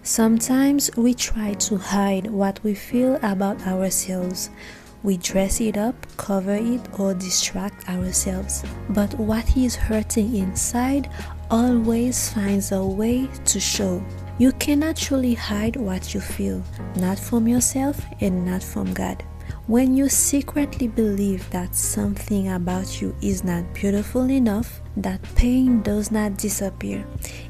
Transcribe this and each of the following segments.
Sometimes we try to hide what we feel about ourselves. We dress it up, cover it, or distract ourselves. But what is hurting inside always finds a way to show. You cannot truly hide what you feel, not from yourself and not from God. When you secretly believe that something about you is not beautiful enough, that pain does not disappear.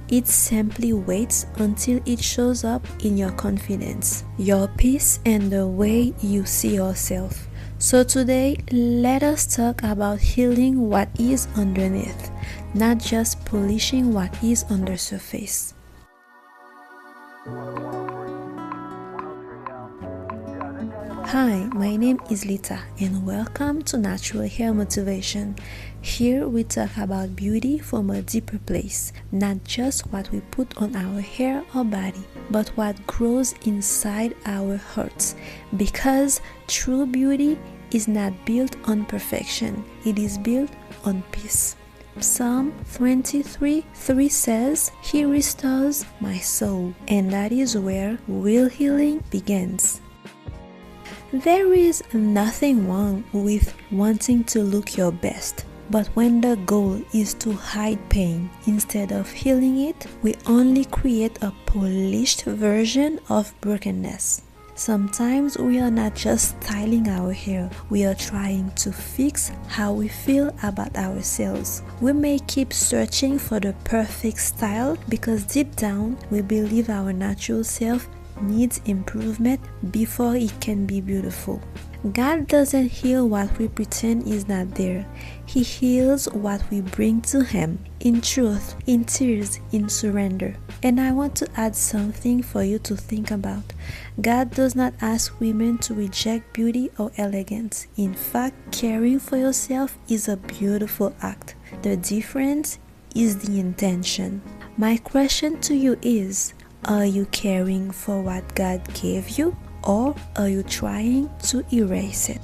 It simply waits until it shows up in your confidence, your peace, and the way you see yourself. So today, let us talk about healing what is underneath, not just polishing what is on the surface. Hi, my name is Lita and welcome to Natural Hair Motivation. Here we talk about beauty from a deeper place, not just what we put on our hair or body, but what grows inside our hearts. Because true beauty is not built on perfection, it is built on peace. Psalm 23:3 says, "He restores my soul," and that is where real healing begins. There is nothing wrong with wanting to look your best, but when the goal is to hide pain instead of healing it, we only create a polished version of brokenness. Sometimes we are not just styling our hair, we are trying to fix how we feel about ourselves. We may keep searching for the perfect style because deep down we believe our natural self needs improvement before it can be beautiful. God doesn't heal what we pretend is not there. He heals what we bring to Him, in truth, in tears, in surrender. And I want to add something for you to think about. God does not ask women to reject beauty or elegance. In fact, caring for yourself is a beautiful act. The difference is the intention. My question to you is, are you caring for what God gave you, or are you trying to erase it?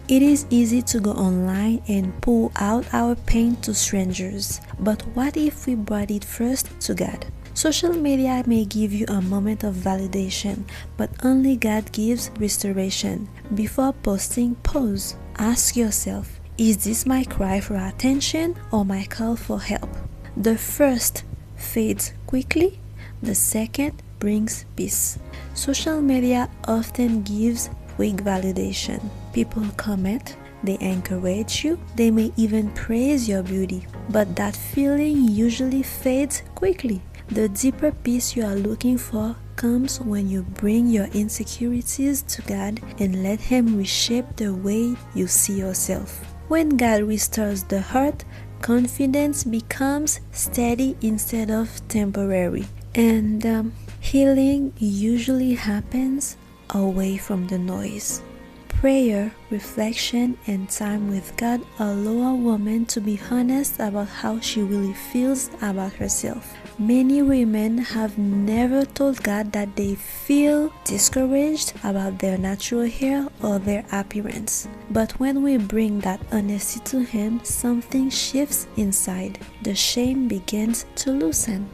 It is easy to go online and pour out our pain to strangers, but what if we brought it first to God? Social media may give you a moment of validation, but only God gives restoration. Before posting, pause. Ask yourself, is this my cry for attention or my call for help? The first fades quickly, the second brings peace. Social media often gives quick validation. People comment, they encourage you, they may even praise your beauty, but that feeling usually fades quickly. The deeper peace you are looking for comes when you bring your insecurities to God and let Him reshape the way you see yourself. When God restores the heart, confidence becomes steady instead of temporary. And healing usually happens away from the noise. Prayer, reflection, and time with God allow a woman to be honest about how she really feels about herself. Many women have never told God that they feel discouraged about their natural hair or their appearance. But when we bring that honesty to Him, something shifts inside. The shame begins to loosen.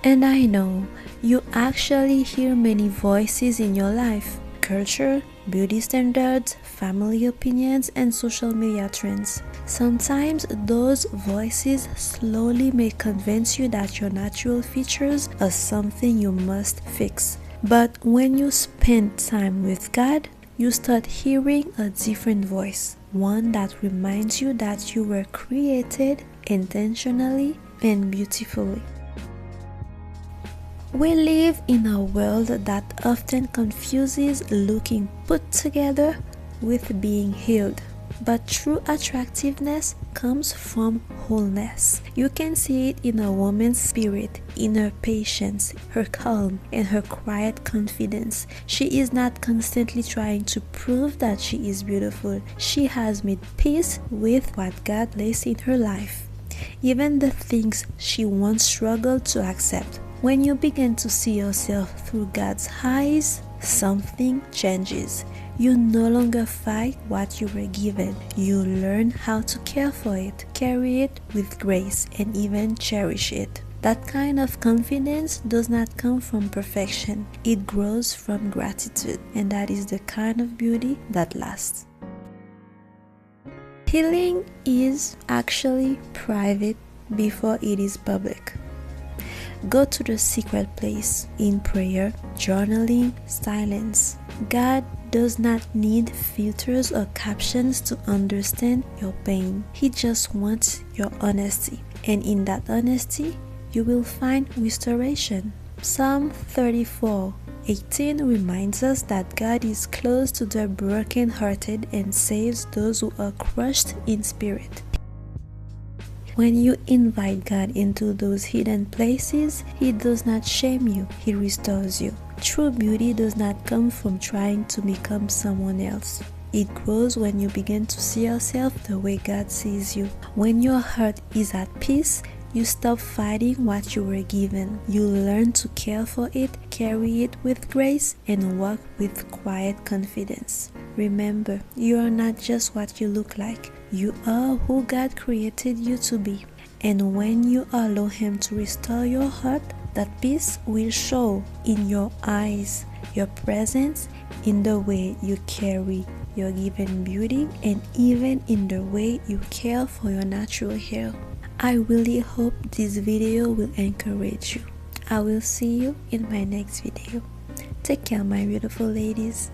And I know you actually hear many voices in your life: culture, beauty standards, family opinions, and social media trends. Sometimes those voices slowly may convince you that your natural features are something you must fix. But when you spend time with God, you start hearing a different voice, one that reminds you that you were created intentionally and beautifully. We live in a world that often confuses looking put together with being healed. But true attractiveness comes from wholeness. You can see it in a woman's spirit, in her patience, her calm, and her quiet confidence. She is not constantly trying to prove that she is beautiful. She has made peace with what God lays in her life, even the things she once struggled to accept. When you begin to see yourself through God's eyes, something changes. You no longer fight what you were given. You learn how to care for it, carry it with grace, and even cherish it. That kind of confidence does not come from perfection. It grows from gratitude, and that is the kind of beauty that lasts. Healing is actually private before it is public. Go to the secret place in prayer, journaling, silence. God does not need filters or captions to understand your pain. He just wants your honesty. And in that honesty, you will find restoration. Psalm 34:18 reminds us that God is close to the brokenhearted and saves those who are crushed in spirit. When you invite God into those hidden places, He does not shame you, He restores you. True beauty does not come from trying to become someone else. It grows when you begin to see yourself the way God sees you. When your heart is at peace, you stop fighting what you were given. You learn to care for it, carry it with grace, and walk with quiet confidence. Remember, you are not just what you look like. You are who God created you to be. And when you allow Him to restore your heart, that peace will show in your eyes, your presence, in the way you carry your given beauty, and even in the way you care for your natural hair. I really hope this video will encourage you. I will see you in my next video. Take care, my beautiful ladies.